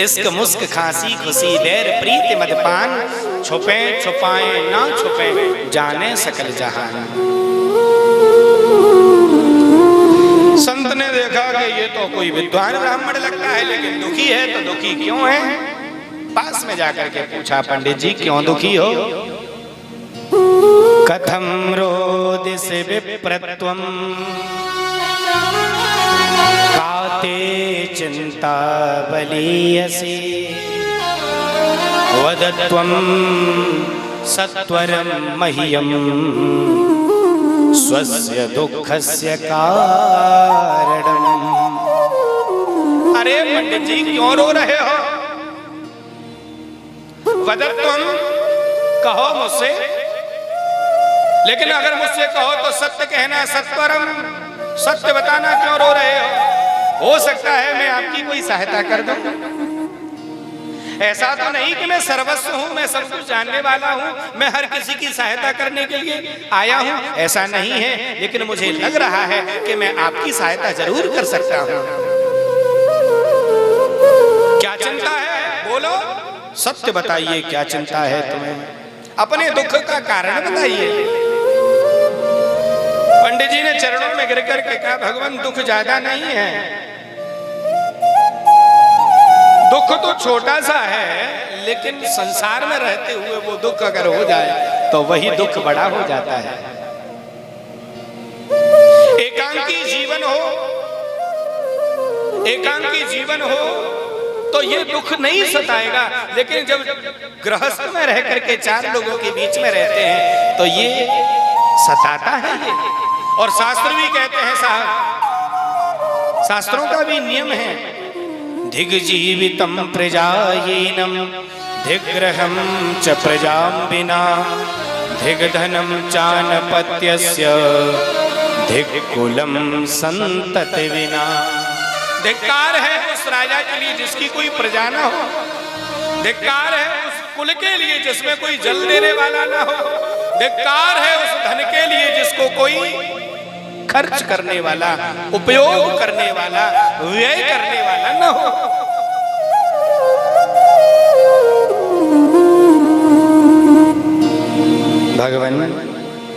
इश्क मुस्क खांसी खुशी बैर प्रीत मदपान, छुपे छुपाए ना छुपे जाने सकल जहान। संत ने देखा कि ये तो कोई विद्वान ब्राह्मण लगता है, लेकिन दुखी है, तो दुखी क्यों है? पास में जाकर के पूछा, पंडित जी क्यों दुखी हो? कथम रोदिसि विप्रत्वम काते चिंता बलीयसी, वदत्वम सत्वरम मह्यम स्वस्य दुःखस्य कारणम। अरे पंडित जी क्यों रो रहे हो? वदत्वम कहो मुझसे, लेकिन अगर मुझसे कहो तो सत्य कहना, सत्वरम सत्य बताना, क्यों रो रहे हो सकता है मैं आपकी कोई सहायता कर दूं। ऐसा तो नहीं कि मैं सर्वस्व हूं, मैं सब कुछ जानने वाला हूं, मैं हर किसी की सहायता करने के लिए आया हूं, ऐसा नहीं है। लेकिन मुझे लग रहा है कि मैं आपकी सहायता जरूर कर सकता हूं। क्या चिंता है? बोलो, सत्य बताइए, क्या चिंता है तुम्हें? अपने दुख का कारण बताइए। पंडित जी ने चरणों में गिर करके कहा, भगवान दुख ज्यादा नहीं है, दुख तो छोटा सा है, लेकिन संसार में रहते हुए वो दुख अगर हो जाए तो वही दुख बड़ा हो जाता है। एकांकी जीवन हो, एकांकी जीवन हो तो ये दुख नहीं सताएगा, लेकिन जब गृहस्थ में रह करके चार लोगों के बीच में रहते हैं तो ये सताता है ये। और शास्त्र भी कहते हैं साहब, शास्त्रों का भी नियम है, धिग्जीवितम प्रजायेनम धिग्रहम च प्रजाम विना धिग्धनम चानपत्यस्य धिक्कुलम संतति विना। धिक्कार है उस राजा के लिए जिसकी कोई प्रजा ना हो, धिक्कार है उस कुल के लिए जिसमें कोई जल देने वाला ना हो, धिक्कार है उस धन के लिए जिसको कोई खर्च करने वाला, उपयोग करने वाला, व्यय करने वाला न हो। भगवान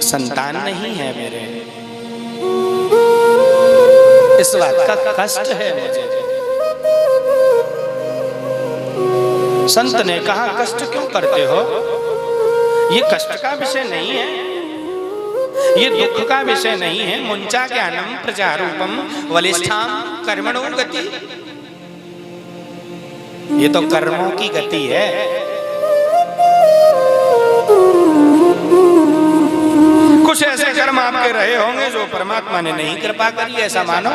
संतान नहीं है मेरे, इस बात का कष्ट है मुझे। संत ने कहा, कष्ट क्यों करते हो? ये कष्ट का विषय नहीं है, ये दुख का विषय नहीं है। मुंचा ज्ञानम प्रजारूपम वलिष्ठाम कर्मणो गति, ये तो कर्मों की गति है। कुछ ऐसे कर्म आपके रहे होंगे जो परमात्मा ने नहीं कृपा करी, ऐसा मानो।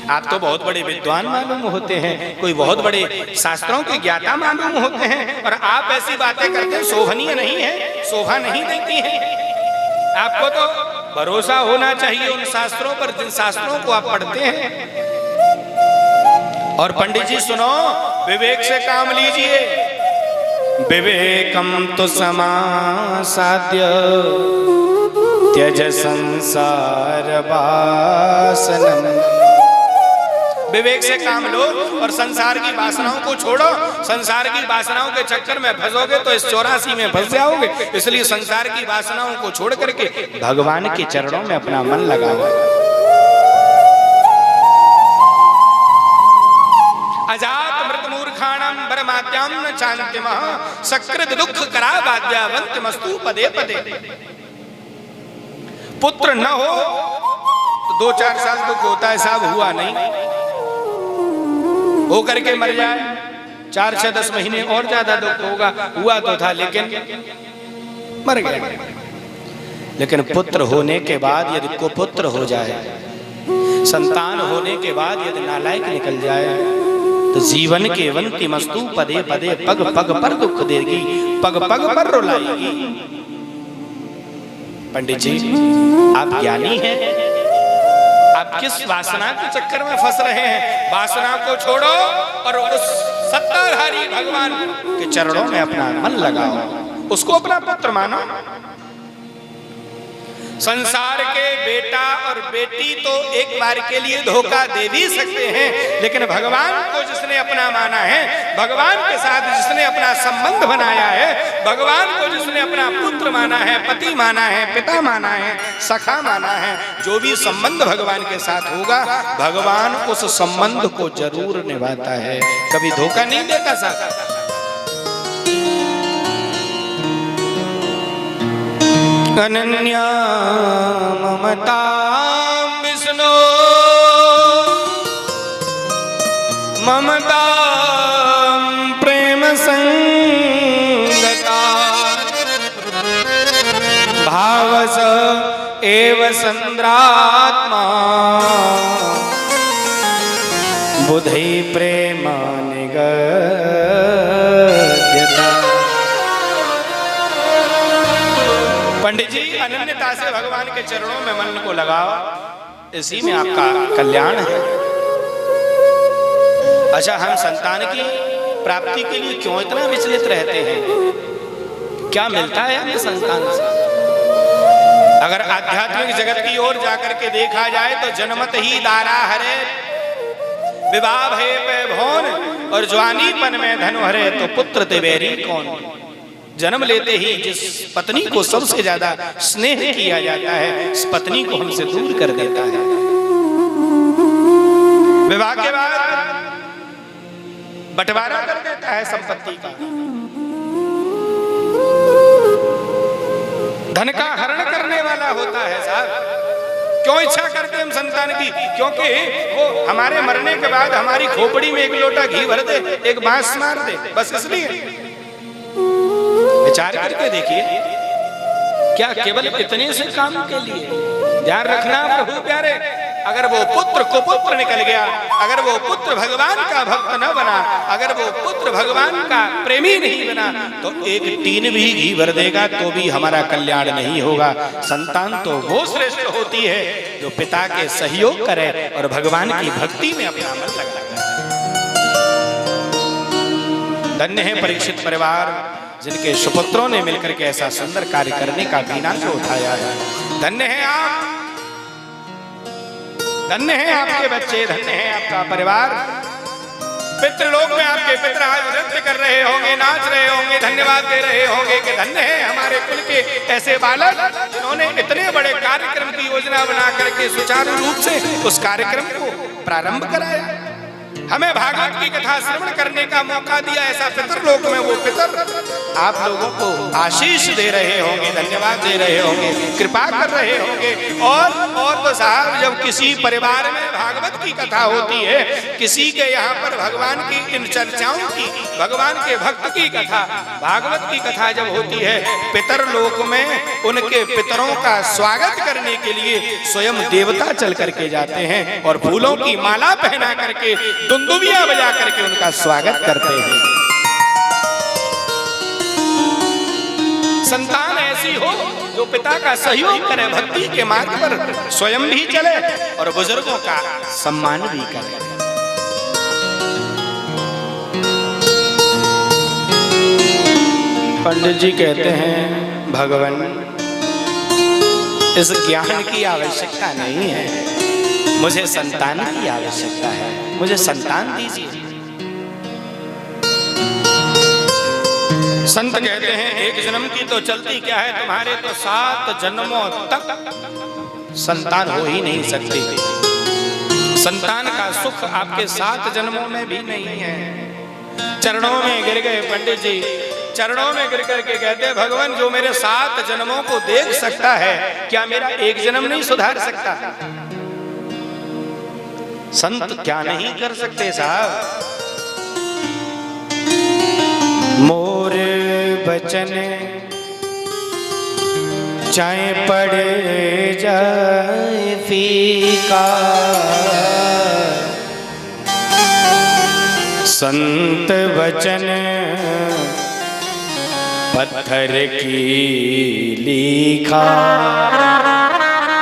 आप तो बहुत बड़े विद्वान मालूम होते हैं, कोई बहुत बड़े शास्त्रों के ज्ञाता मालूम होते हैं, और आप ऐसी बातें करते हैं, शोभनीय नहीं है, शोभा नहीं देती है। आपको तो भरोसा होना चाहिए उन शास्त्रों पर जिन शास्त्रों को आप पढ़ते हैं। और पंडित जी सुनो, विवेक से काम लीजिए। विवेकम तो समासाद्य त्यज संसार वासनम। विवेक से काम लो और संसार की वासनाओं को छोड़ो। संसार की वासनाओं के चक्कर में फंसोगे तो इस 84 में फंस जाओगे। इसलिए संसार की वासनाओं को छोड़ करके भगवान के चरणों में अपना मन लगाओ। अजात मृत मूर्खाणाम परमात्याम न चान्त्यमः सकृत दुख करावाद्यावन्त्यमस्तु पदे पदे। पुत्र न हो तो 2-4 साल दुख होता है साहब, हुआ नहीं, हो करके मर जाए 4-6-10 महीने और ज्यादा दुख होगा, हुआ तो था लेकिन मर गया। लेकिन पुत्र होने के बाद यदि कुपुत्र हो जाए, संतान होने के बाद यदि नालायक निकल जाए तो जीवन के वंतिमस्तु पदे पदे, पग पग पर दुख देगी, पग पग पर रुलाएगी। पंडित जी आप ज्ञानी हैं, आप किस वासना के चक्कर में फंस रहे हैं? वासना को छोड़ो और उस सत्ताधारी भगवान के चरणों में अपना मन लगाओ, उसको अपना पुत्र मानो। संसार के बेटा और बेटी तो एक बार के लिए धोखा दे भी सकते हैं, लेकिन भगवान को जिसने अपना माना है, भगवान के साथ जिसने अपना संबंध बनाया है, भगवान को जिसने अपना पुत्र माना है, पति माना है, पिता माना है, सखा माना है, जो भी संबंध भगवान के साथ होगा, भगवान उस संबंध को जरूर निभाता है, कभी धोखा नहीं देता साथ। अनन्या ममता विष्णु ममता प्रेम संगता भावस एव संद्रात्मा बुद्धि प्रेमा निगद्यता। पंडित जी, अनन्यता से भगवान के चरणों में मन को लगाओ, इसी में आपका कल्याण है। अच्छा, हम संतान की प्राप्ति के लिए क्यों इतना विचलित रहते हैं? क्या मिलता है हमें संतान से? अगर आध्यात्मिक जगत की ओर जाकर के देखा जाए तो जन्मत ही दारा हरे, विवाह है भौन, और जवानीपन में धनु हरे, तो पुत्र तिबेरी कौन। जन्म लेते ही जिस पत्नी को सबसे ज्यादा स्नेह किया जाता है, उस पत्नी को हमसे दूर कर देता है। विवाह के बाद बंटवारा कर देता है संपत्ति का, धन का हरण करने वाला होता है साहब। क्यों इच्छा करते हम संतान की? क्योंकि वो हमारे मरने के बाद हमारी खोपड़ी में एक लोटा घी भर दे, एक बांस मार दे, बस इसलिए। विचार करके देखिए, क्या केवल इतने से काम के लिए? ध्यान रखना प्रभु प्यारे, अगर वो पुत्र कुपुत्र निकल गया, अगर वो पुत्र भगवान का भक्त न बना, अगर वो पुत्र भगवान का प्रेमी नहीं बना, तो एक टीन भी घी भर देगा तो भी हमारा कल्याण नहीं होगा। संतान तो वो श्रेष्ठ होती है जो पिता के सहयोग करे और भगवान की भक्ति में अपना मन लगाए। धन्य है परीक्षित परिवार, जिनके सुपुत्रों ने मिलकर के ऐसा सुंदर कार्य करने का बीनाच उठाया है। धन्य है आप, धन्य है आपके बच्चे, धन्य है आपका परिवार। पितृलोक में आपके पितर आज नृत्य कर रहे होंगे, नाच रहे होंगे, धन्यवाद दे रहे होंगे कि धन्य है हमारे कुल के ऐसे बालक जिन्होंने इतने बड़े कार्यक्रम की योजना बना करके सुचारू रूप से उस कार्यक्रम को प्रारंभ कराया, हमें भागवत की कथा श्रवण करने का मौका दिया। ऐसा पितरलोक में वो पितर आप लोगों को आशीष दे रहे होंगे, धन्यवाद दे रहे होंगे, कृपा कर रहे होंगे। और तो साहब, जब किसी परिवार में भागवत की कथा होती है, किसी के यहाँ पर भगवान की इन चर्चाओं की, भगवान के भक्त की कथा, भागवत की कथा जब होती है, पितरलोक में उनके पितरों का स्वागत करने के लिए स्वयं देवता चल करके जाते हैं और फूलों की माला पहना करके, दुंदुबियां बजा करके उनका स्वागत करते हैं। संतान ऐसी हो जो पिता का सहयोग करे, भक्ति के मार्ग पर स्वयं भी चले और बुजुर्गों का सम्मान भी करे। पंडित जी कहते हैं, भगवान इस ज्ञान की आवश्यकता नहीं है, मुझे संतान की आवश्यकता है, मुझे संतान दीजिए। संत कहते हैं, एक जन्म की तो चलती क्या है, तुम्हारे तो 7 जन्मों तक संतान हो ही नहीं सकती। संतान का सुख आपके 7 जन्मों में भी नहीं है। चरणों में गिर गए पंडित जी, चरणों में गिर करके कहते हैं, भगवान जो मेरे 7 जन्मों को देख सकता है, क्या मेरा एक जन्म नहीं सुधार सकता? संत क्या नहीं कर सकते साहब। मोर बचन चाहे पड़े जाए फीका, संत वचन पत्थर की लिखा।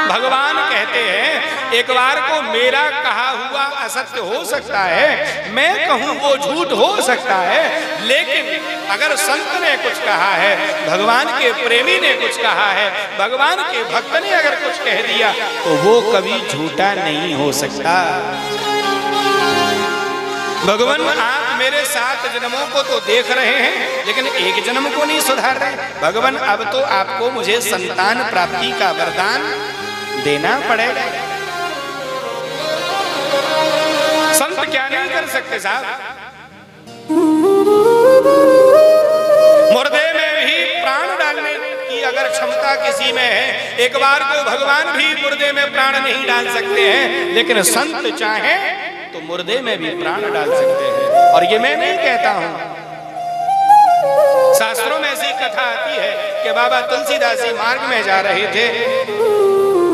भगवान कहते हैं, एक बार को मेरा कहा हुआ असत्य हो सकता है, मैं कहूं वो झूठ हो सकता है, लेकिन अगर संत ने कुछ कहा है, भगवान के प्रेमी ने कुछ कहा है, भगवान के भक्त ने अगर कुछ कह दिया तो वो कभी झूठा नहीं हो सकता। भगवान आप मेरे 7 जन्मों को तो देख रहे हैं लेकिन एक जन्म को नहीं सुधार रहे। भगवान अब तो आपको मुझे संतान प्राप्ति का वरदान देना पड़ेगा। संत क्या नहीं कर सकते साहब, मुर्दे में भी प्राण डालने की अगर क्षमता किसी में है, एक बार को भगवान भी मुर्दे में प्राण नहीं डाल सकते हैं, लेकिन संत चाहे तो मुर्दे में भी प्राण डाल सकते हैं। और ये मैं नहीं कहता हूं, शास्त्रों में ऐसी कथा आती है कि बाबा तुलसीदास जी मार्ग में जा रहे थे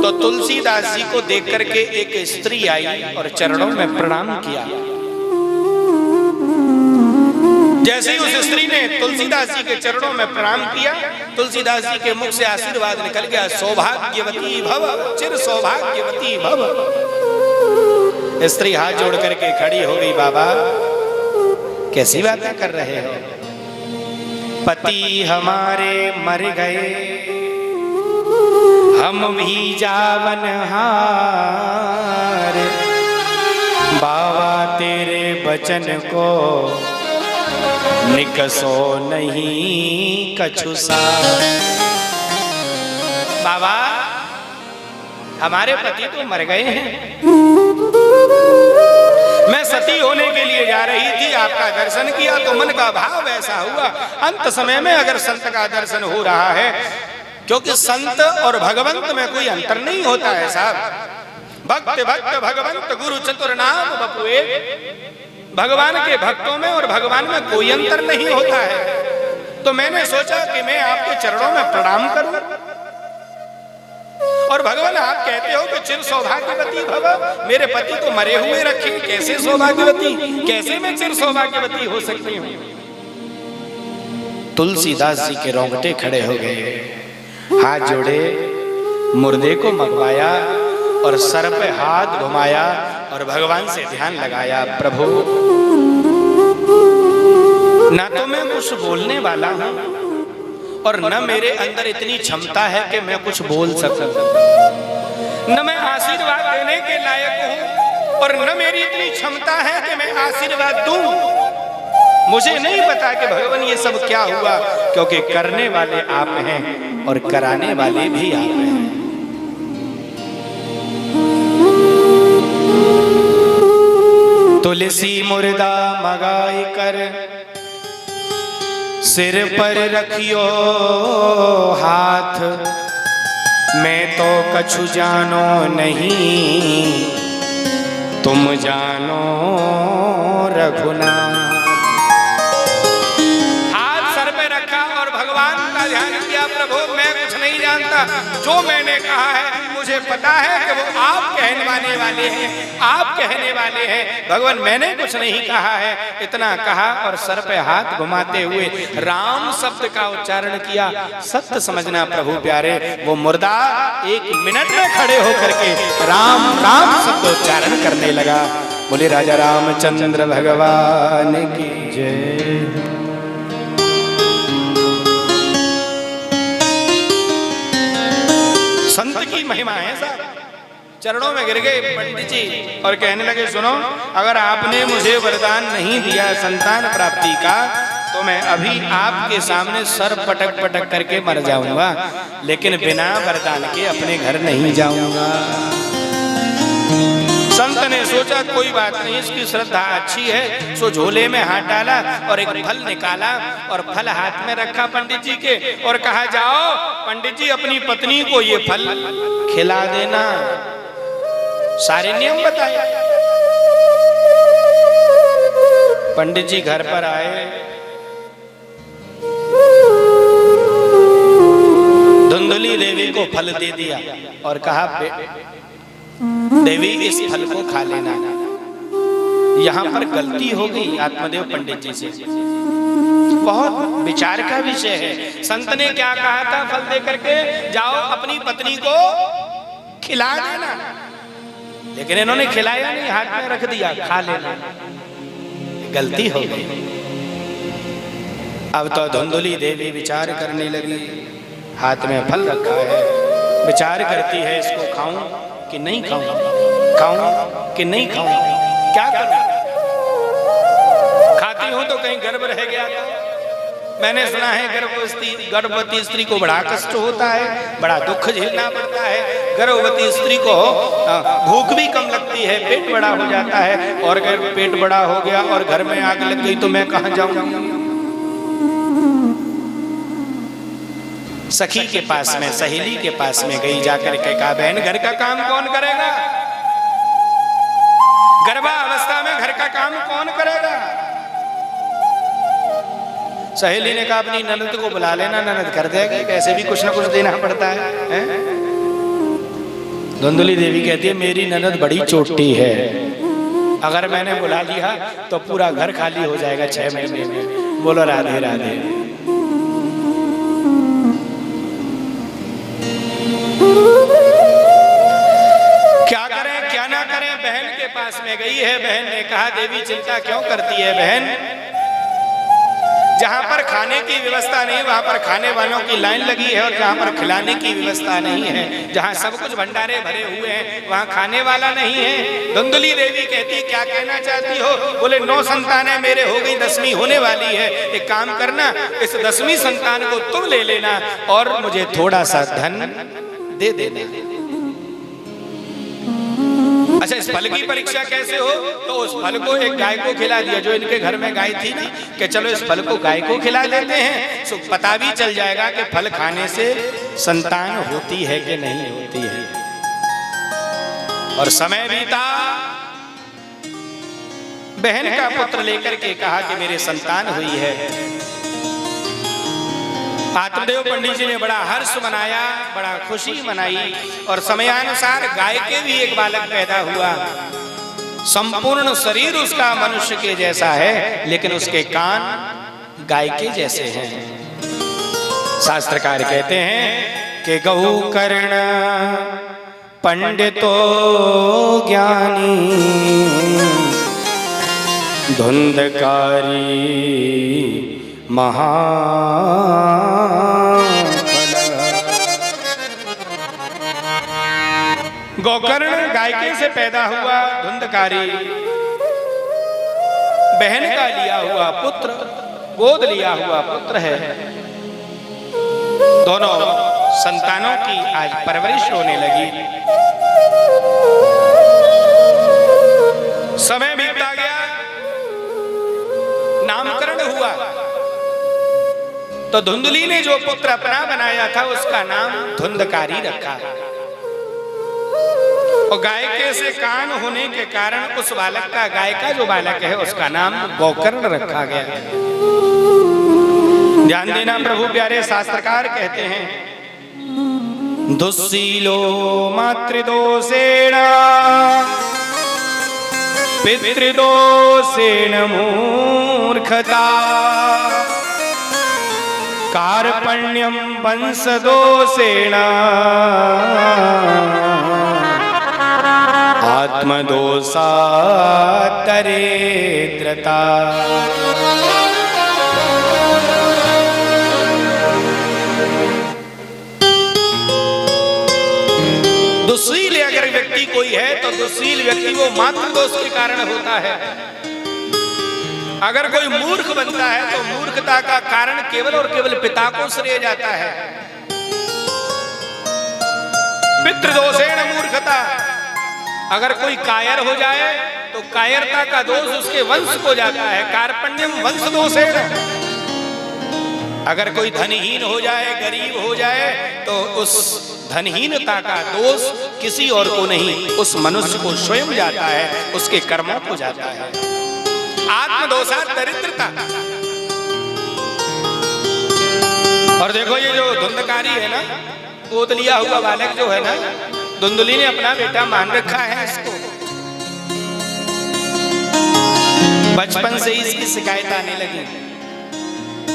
तो तुलसीदास जी को देख करके एक स्त्री आई और चरणों में प्रणाम किया। जैसे ही उस स्त्री ने तुलसीदास जी के चरणों में प्रणाम किया, तुलसीदास जी के मुख से आशीर्वाद निकल गया, सौभाग्यवती भव, चिर सौभाग्यवती भव। स्त्री हाथ जोड़ करके खड़ी हो गई, बाबा कैसी बातें कर रहे हो, पति हमारे मर गए, हम भी जावन हार, बाबा तेरे बचन को निकसो नहीं कछुसा। बाबा हमारे पति तो मर गए हैं, मैं सती होने के लिए जा रही थी, आपका दर्शन किया तो मन का भाव ऐसा हुआ। अंत समय में अगर संत का दर्शन हो रहा है, क्योंकि संत और भगवंत में कोई अंतर नहीं होता है साहब। भक्त भक्त भगवंत गुरु चतुर नाम बपुए, भगवान के भक्तों में और भगवान में कोई अंतर नहीं होता है। तो मैंने सोचा कि मैं आपके चरणों में प्रणाम करूं, और भगवान आप कहते हो कि चिर सौभाग्यवती भव, मेरे पति तो मरे हुए रखे, कैसे सौभाग्यवती, कैसे मैं चिर सौभाग्यवती हो सकती हूँ। तुलसीदास जी के रोंगटे खड़े हो गए, हाथ जोड़े, मुर्दे को मंगवाया और सर पे हाथ घुमाया और भगवान से ध्यान लगाया, प्रभु ना तो मैं कुछ बोलने वाला हूं और न मेरे अंदर इतनी क्षमता है कि मैं कुछ बोल सकूं, न मैं आशीर्वाद देने के लायक हूं और न मेरी इतनी क्षमता है कि मैं आशीर्वाद दूं। मुझे नहीं पता कि भगवान ये सब क्या हुआ, क्योंकि करने वाले आप हैं और कराने वाले भी आप हैं। तुलसी मुर्दा मगाई कर सिर पर रखियो हाथ, मैं तो कछु जानो नहीं, तुम जानो रघुनाथ। हाथ सर पे रखा और भगवान का ध्यान किया, प्रभु मैं कुछ नहीं जानता, जो मैंने कहा है मुझे पता है कि वो आप कहने वाले हैं, आप कहने वाले हैं। भगवान मैंने कुछ नहीं कहा है, इतना कहा और सर पे हाथ घुमाते हुए राम शब्द का उच्चारण किया। सत्य समझना प्रभु प्यारे, वो मुर्दा 1 मिनट में खड़े होकर के राम राम शब्द उच्चारण करने लगा। बोले राजा रामचंद्र भगवान की जय। संत की महिमा है साहब। चरणों में गिर गए पंडित जी और कहने लगे, सुनो, अगर आपने मुझे वरदान नहीं दिया संतान प्राप्ति का तो मैं अभी आपके सामने सर पटक पटक करके मर जाऊंगा, लेकिन बिना वरदान के अपने घर नहीं जाऊंगा। संत ने सोचा कोई बात नहीं, इसकी श्रद्धा अच्छी है, सो झोले में हाथ डाला और एक फल निकाला और फल हाथ में रखा पंडित जी के और कहा, जाओ पंडित जी अपनी पत्नी को ये फल खिला देना। सारे नियम बताए। पंडित जी घर पर आए, धुंधली देवी को फल दे दिया और कहा, देवी इस फल को खा लेना। यहाँ पर गलती हो गई आत्मदेव पंडित जी से, बहुत विचार का विषय है। संत ने क्या कहा था फल दे करके, जाओ अपनी पत्नी को खिला देना, लेकिन इन्होंने खिलाया नहीं, हाथ में रख दिया, खा लेना। गलती हो गई। अब तो धुंधुली देवी विचार करने लगी, हाथ में फल रखा है, विचार करती है इसको खाऊं कि नहीं खाऊं, खाऊं कि नहीं खाऊं, क्या करूं? खाती हूं तो कहीं गर्भ रह गया तो? मैंने सुना है गर्भवती स्त्री को बड़ा कष्ट होता है, बड़ा दुख झेलना पड़ता है। गर्भवती स्त्री को भूख भी कम लगती है, पेट बड़ा हो जाता है, और अगर पेट बड़ा हो गया और घर में आग लग गई तो मैं कहां जाऊं? सखी के पास में, सहेली के पास में गई, जाकर के कहा बहन घर का काम कौन करेगा? गर्भावस्था में घर का काम कौन करेगा? सहेली ने कहा अपनी ननद को बुला लेना, ननद कर देगी, वैसे भी कुछ ना कुछ देना पड़ता है? धुंधुली देवी कहती है मेरी ननद बड़ी चोटी है, अगर मैंने बुला लिया तो पूरा घर खाली हो जाएगा 6 महीने में। बोलो राधे राधे। क्या करें क्या ना करें? बहन के पास में गई है, बहन ने कहा देवी चिंता क्यों करती है बहन, जहां पर खाने की व्यवस्था नहीं वहां पर खाने वालों की लाइन लगी है, और जहां पर खिलाने की व्यवस्था नहीं है, जहां सब कुछ भंडारे भरे हुए हैं वहां खाने वाला नहीं है। धुंधुली देवी कहती क्या कहना चाहती हो? बोले 9 संतानें मेरे हो गई, 10वीं होने वाली है, एक काम करना इस 10वीं संतान को तुम ले लेना और मुझे थोड़ा सा धन दे देना। अच्छा इस फल की परीक्षा कैसे हो? तो उस फल को एक गाय को खिला दिया, जो इनके घर में गाय थी ना, कि चलो इस फल को गाय को खिला देते हैं, तो पता भी चल जाएगा कि फल खाने से संतान होती है कि नहीं होती है। और समय बीता, बहन का पुत्र लेकर के कहा कि मेरे संतान हुई है। आत्मदेव पंडित जी ने बड़ा हर्ष मनाया, बड़ा खुशी मनाई, और समयानुसार गाय के भी एक बालक पैदा हुआ। संपूर्ण शरीर उसका मनुष्य के जैसा है, लेकिन उसके कान गाय के जैसे हैं। शास्त्रकार कहते हैं कि गौ कर्ण पंडितो ज्ञानी धुंधकारी महा। गोकर्ण गायके से पैदा हुआ, धुंधकारी बहन का लिया हुआ पुत्र, गोद लिया हुआ पुत्र है। दोनों संतानों की आज परवरिश होने लगी। समय बीतता गया, नामकरण हुआ, तो धुंधुली ने जो पुत्र अपना बनाया था उसका नाम धुंधकारी रखा, और गायके से कान होने के कारण उस बालक का, गाय का जो बालक है उसका नाम गोकर्ण रखा गया। ध्यान देना प्रभु प्यारे, शास्त्रकार कहते हैं दुस्सीलो मातृदोषेण पितृदोषेण मूर्खता कार्पण्यम वंशदोषेण आत्मदोषा दरिद्रता। दुस्सील अगर व्यक्ति कोई है तो दुस्सील व्यक्ति वो मातृ दोष के कारण होता है। अगर कोई मूर्ख बनता है तो मूर्खता का कारण केवल और केवल पिता को श्रेय जाता है। पितृदोषेण मूर्खता, अगर कोई कायर हो जाए तो कायरता का दोष उसके वंश को जाता है। कार्पण्यम वंश दोषेण, अगर कोई धनहीन हो जाए, गरीब हो जाए, तो उस धनहीनता का दोष किसी और को नहीं, उस मनुष्य को स्वयं जाता है, उसके कर्मों को जाता है। आत्मदोषा दरिद्रता। और देखो ये जो धुंधकारी है ना, गोद लिया हुआ बालक जो है ना, धुंधुली ने अपना बेटा मान रखा है इसको। बचपन से ही इसकी शिकायत आने लगी,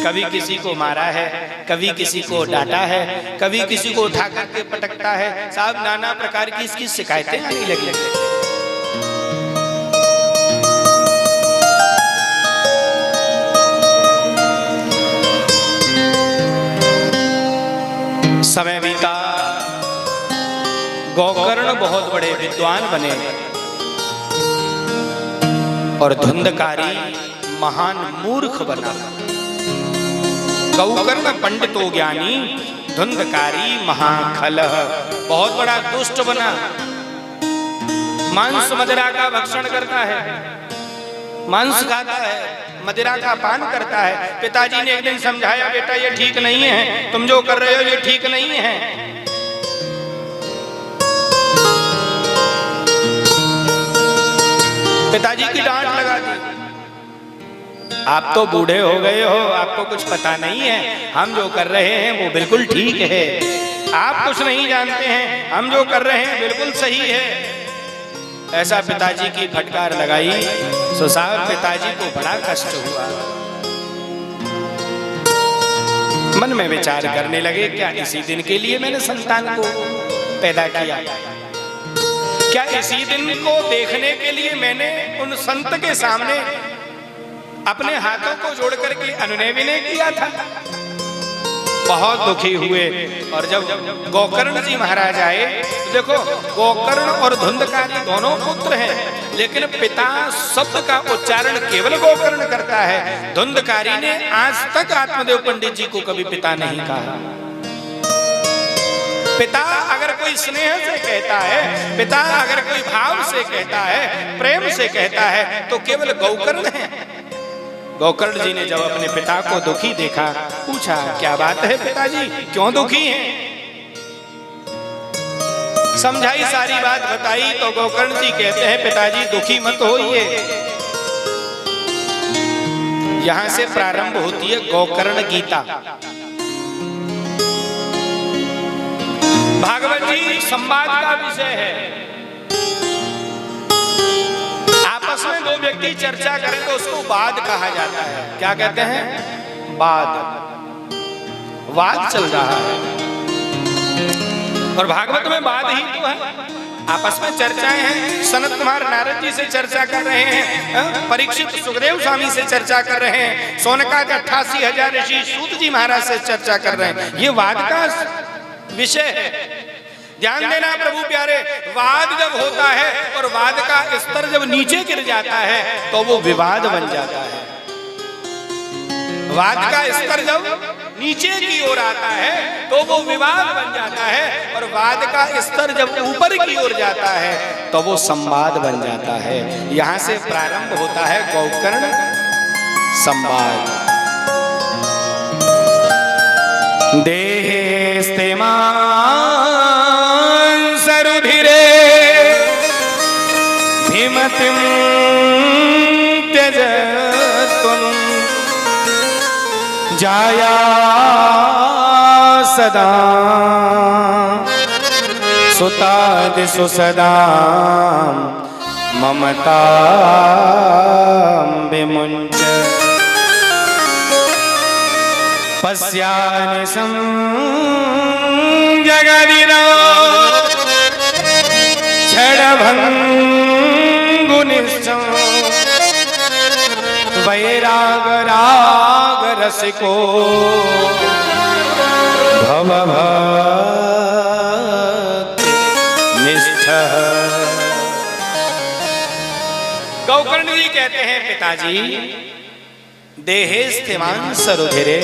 कभी किसी को मारा है, कभी किसी को डांटा है, कभी किसी को उठा करके पटकता है, साहब नाना प्रकार की इसकी शिकायतें आने लगी। समय बीता, गोकर्ण बहुत बड़े विद्वान बने और धुंधकारी महान मूर्ख बना। गौकर्ण पंडितो ज्ञानी, धुंधकारी महाखलः, बहुत बड़ा दुष्ट बना। मांस मदिरा का भक्षण करता है, मांस खाता है, मदिरा का पान करता है। पिताजी ने एक दिन समझाया, बेटा ये ठीक नहीं है, तुम जो कर रहे हो ये ठीक नहीं है। पिताजी की डांट लगा दी, आप तो बूढ़े हो गए हो, आपको कुछ पता नहीं है, हम जो कर रहे हैं वो बिल्कुल ठीक है। आप कुछ नहीं जानते हैं, हम जो कर रहे हैं बिल्कुल सही है। ऐसा पिताजी की फटकार लगाई, सो साहब पिताजी को बड़ा कष्ट हुआ। मन में विचार करने लगे, क्या इसी दिन के लिए मैंने संतान को पैदा किया? क्या इसी दिन को देखने के लिए मैंने उन संत के सामने अपने हाथों को जोड़ करके अनुनय विनय किया था? बहुत दुखी हुए। और जब गोकर्ण जी महाराज आए, तो देखो गोकर्ण और धुंधकारी दोनों पुत्र हैं, लेकिन पिता शब्द का उच्चारण केवल गोकर्ण करता है। धुंधकारी ने आज तक आत्मदेव पंडित जी को कभी पिता नहीं कहा। पिता अगर कोई स्नेह से कहता है, पिता अगर कोई भाव से कहता है, प्रेम से कहता है, तो केवल गोकर्ण है। गोकर्ण जी ने जब अपने पिता को दुखी देखा, पूछा क्या बात है पिताजी, क्यों दुखी हैं? समझाई, सारी बात बताई, तो गोकर्ण जी कहते हैं पिताजी दुखी मत होइए। यहां से प्रारंभ होती है गोकर्ण गीता। भागवत जी संवाद का विषय है। आपस में दो व्यक्ति चर्चा करें तो उसको वाद कहा जाता है। क्या कहते हैं? वाद। वाद चल रहा है और भागवत में वाद ही तो है। आपस में चर्चाएं हैं। सनत कुमार नारद जी से चर्चा कर रहे हैं, परीक्षित सुखदेव स्वामी से चर्चा कर रहे हैं, सोनकाद 88,000 ऋषि सूत जी महाराज से चर्चा कर रहे हैं। ये वाद का विषय है। ध्यान देना प्रभु प्यारे, वाद जब होता है और वाद का स्तर जब नीचे गिर जाता है तो वो विवाद बन जाता है। वाद का स्तर जब नीचे की ओर आता है तो वो विवाद बन जाता है, और वाद का स्तर जब ऊपर की ओर जाता है तो वो संवाद बन जाता है। यहां से प्रारंभ होता है गोकर्ण संवाद। देहेस्ते सरुधिरे भीमतिं त्यजत्वं जाया सदा सुतादिषु सदा ममता विमुञ्च पश्यानि जगदिनो क्षणभङ्गुनिश्चं वैराग राग रसिको भवभक्ति निष्ठः। गोकर्ण जी कहते हैं पिताजी, देहे स्थिमान सरुधिरे,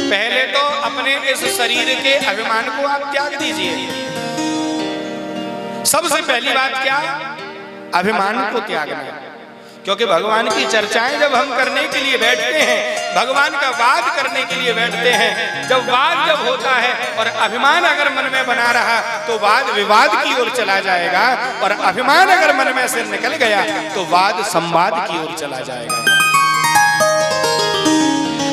पहले तो अपने इस शरीर के अभिमान को आप त्याग दीजिए। सबसे पहली बात क्या? अभिमान को त्यागना है। क्योंकि भगवान की चर्चाएं जब हम करने के लिए बैठते हैं, भगवान का वाद करने के लिए बैठते हैं, जब वाद जब होता है और अभिमान अगर मन में बना रहा तो वाद विवाद की ओर चला जाएगा, और अभिमान अगर मन में से निकल गया तो वाद संवाद की ओर चला जाएगा।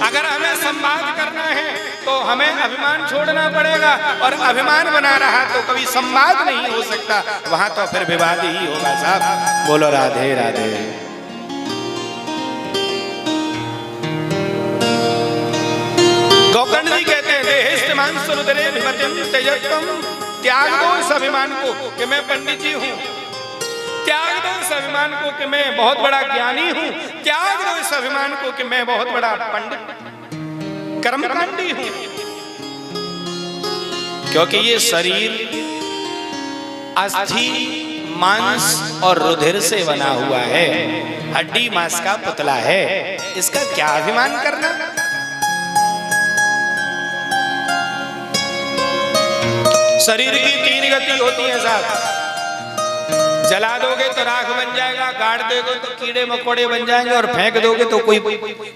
अगर हमें संवाद करना है तो हमें अभिमान छोड़ना पड़ेगा, और अभिमान बना रहा तो कभी संवाद नहीं हो सकता, वहां तो फिर विवाद ही होगा। साहब बोलो राधे राधे। गोकर्ण जी कहते हैं देहेस्तेमान सरुधिरे भीमतिं त्यजत्वं, त्याग दो इस अभिमान को कि मैं पंडित जी हूं, त्याग दो इस अभिमान को कि मैं बहुत बड़ा ज्ञानी हूं, त्याग दो इस अभिमान को कि मैं बहुत बड़ा पंडित कर्मकांडी हूं। क्योंकि ये शरीर अस्थि, मांस और रुधिर से बना हुआ है, हड्डी मांस का पुतला है। इसका क्या अभिमान करना। शरीर की 3 गति होती है साहब। जला दोगे तो राख बन जाएगा, गाड़ दोगे तो कीड़े मकोड़े बन जाएंगे, और फेंक दोगे तो कोई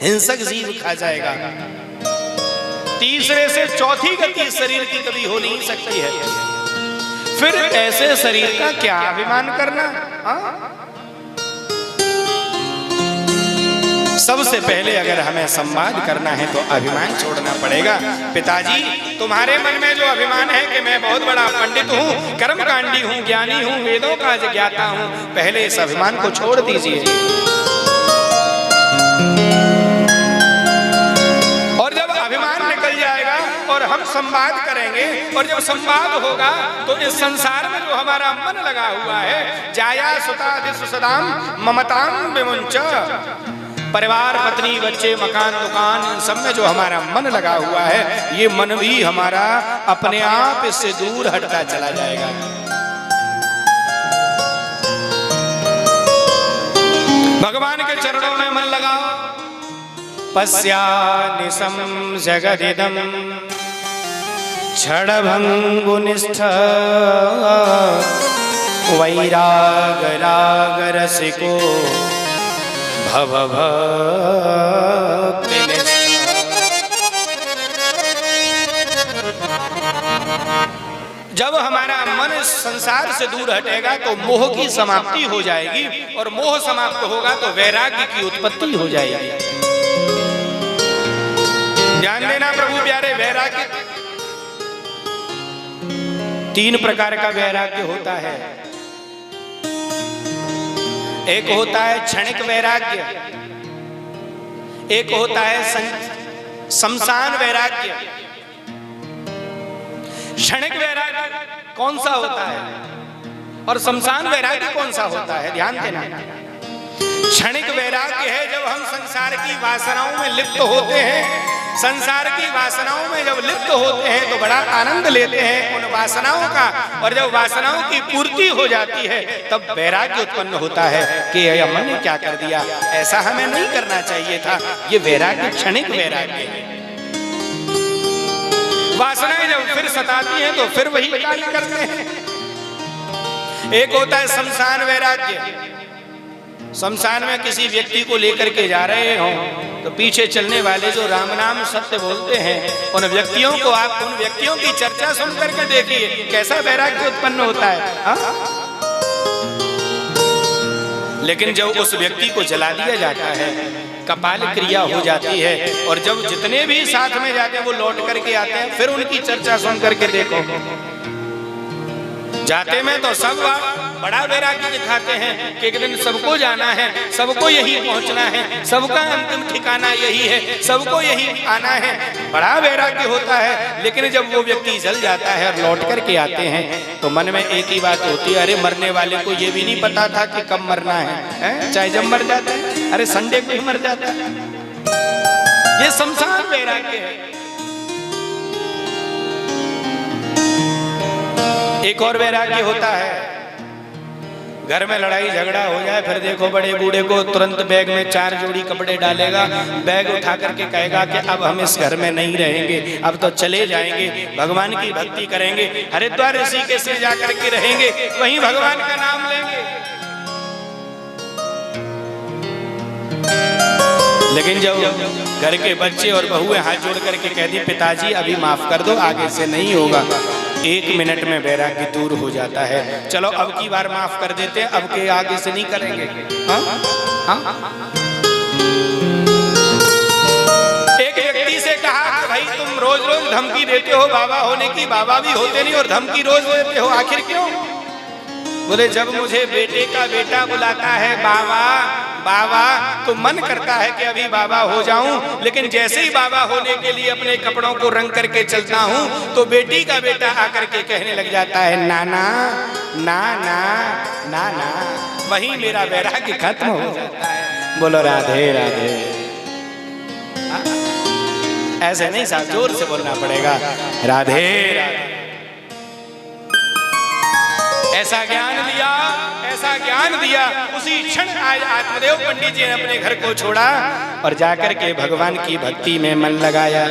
हिंसक जीव खा जाएगा। तीसरे से चौथी गति शरीर की कभी हो नहीं सकती है। फिर ऐसे शरीर का क्या अभिमान करना। सबसे पहले अगर हमें संवाद करना है तो अभिमान छोड़ना पड़ेगा। पिताजी, तुम्हारे मन में जो अभिमान है कि मैं बहुत बड़ा पंडित हूँ, कर्मकांडी हूँ, ज्ञानी हूँ, वेदों का ज्ञाता हूँ, पहले इस अभिमान को छोड़ दीजिए। और जब अभिमान निकल जाएगा और हम संवाद करेंगे, और जब संवाद होगा तो इस संसार में जो हमारा मन लगा हुआ है, जाया सुतादिसु सदाम ममताम विमुंच, परिवार, पत्नी, बच्चे, मकान, दुकान, इन सब में जो हमारा मन लगा हुआ है, ये मन भी हमारा अपने आप इससे दूर हटता चला जाएगा। भगवान के चरणों में मन लगाओ। पश्यानिसं जगदिदं क्षणभंगुनिष्ठ वैराग राग रसिको भव भक्तिनिष्ठ। जब हमारा मन संसार से दूर हटेगा तो मोह की समाप्ति हो जाएगी, और मोह समाप्त होगा तो वैराग्य की उत्पत्ति हो जाएगी। ध्यान देना प्रभु प्यारे, वैराग्य 3 प्रकार का वैराग्य होता है। एक होता है क्षणिक वैराग्य, एक होता है शमशान वैराग्य। क्षणिक वैराग्य कौन सा होता है और शमशान वैराग्य कौन सा होता है, ध्यान देना। क्षणिक वैराग्य है जब हम संसार की वासनाओं में लिप्त होते हैं। संसार की वासनाओं में जब लिप्त होते हैं तो बड़ा आनंद लेते हैं उन वासनाओं का, और जब वासनाओं की पूर्ति हो जाती है तब वैराग्य उत्पन्न होता है कि यह मन ने क्या कर दिया, ऐसा हमें नहीं करना चाहिए था। ये वैराग्य क्षणिक वैराग्य है। वासनाएं जब फिर सताती हैं तो फिर वही कार्य करते हैं। एक होता है शमशान वैराग्य। शमशान में किसी व्यक्ति को लेकर के जा रहे हो तो पीछे चलने वाले जो राम नाम सत्य बोलते हैं, उन व्यक्तियों को आप उन व्यक्तियों की चर्चा सुन करके देखिए कैसा वैराग्य उत्पन्न होता है। लेकिन जब उस व्यक्ति को जला दिया जाता है, कपाल क्रिया हो जाती है, और जब जितने भी साथ में जाते हैं वो लौट करके आते हैं, फिर उनकी चर्चा सुन करके देखो, जाते में तो सब बड़ा वैराग्य दिखाते हैं कि एक दिन सबको जाना है, सबको यही पहुंचना है, सबका अंतिम ठिकाना यही है, सबको यही आना है, बड़ा वैराग्य होता है। लेकिन जब वो व्यक्ति जल जाता है और लौट करके आते हैं तो मन में एक ही बात होती है, अरे मरने वाले को ये भी नहीं पता था कि कब मरना है, चाहे जब मर जाता है, अरे संडे को ही मर जाता है। ये शमशान वैराग्य है। एक और वैराग्य होता है, घर में लड़ाई झगड़ा हो जाए, फिर देखो बड़े बूढ़े को तुरंत बैग में 4 जोड़ी कपड़े डालेगा, बैग उठा करके कहेगा कि अब हम इस घर में नहीं रहेंगे, अब तो चले जाएंगे, भगवान की भक्ति करेंगे, हरिद्वार ऋषिकेश से जाकर के रहेंगे, वहीं भगवान का नाम लेंगे। लेकिन जब घर के बच्चे और बहुएं हाथ जोड़ करके कह दी पिताजी अभी माफ कर दो, आगे से नहीं होगा, 1 मिनट में वैराग्य दूर हो जाता है। चलो अब की बार माफ कर देते हैं, अब के आगे से नहीं करेंगे। एक व्यक्ति से कहा भाई तुम रोज रोज धमकी देते हो बाबा होने की, बाबा भी होते नहीं और धमकी रोज देते हो, आखिर क्यों? बोले जब मुझे बेटे का बेटा बुलाता है बाबा बाबा तो मन करता है कि अभी बाबा हो जाऊं, लेकिन जैसे ही बाबा होने के लिए अपने कपड़ों को रंग करके चलता हूं तो बेटी का बेटा आकर के कहने लग जाता है नाना नाना नाना, वहीं मेरा वैराग्य खत्म हो जाता है। बोलो राधे राधे। ऐसे नहीं साहब, जोर से बोलना पड़ेगा, राधे राधे। ऐसा ज्ञान दिया, ऐसा ज्ञान दिया। उसी क्षण आज आत्मदेव पंडित जी ने अपने घर को छोड़ा और जाकर के भगवान की भक्ति में मन लगाया।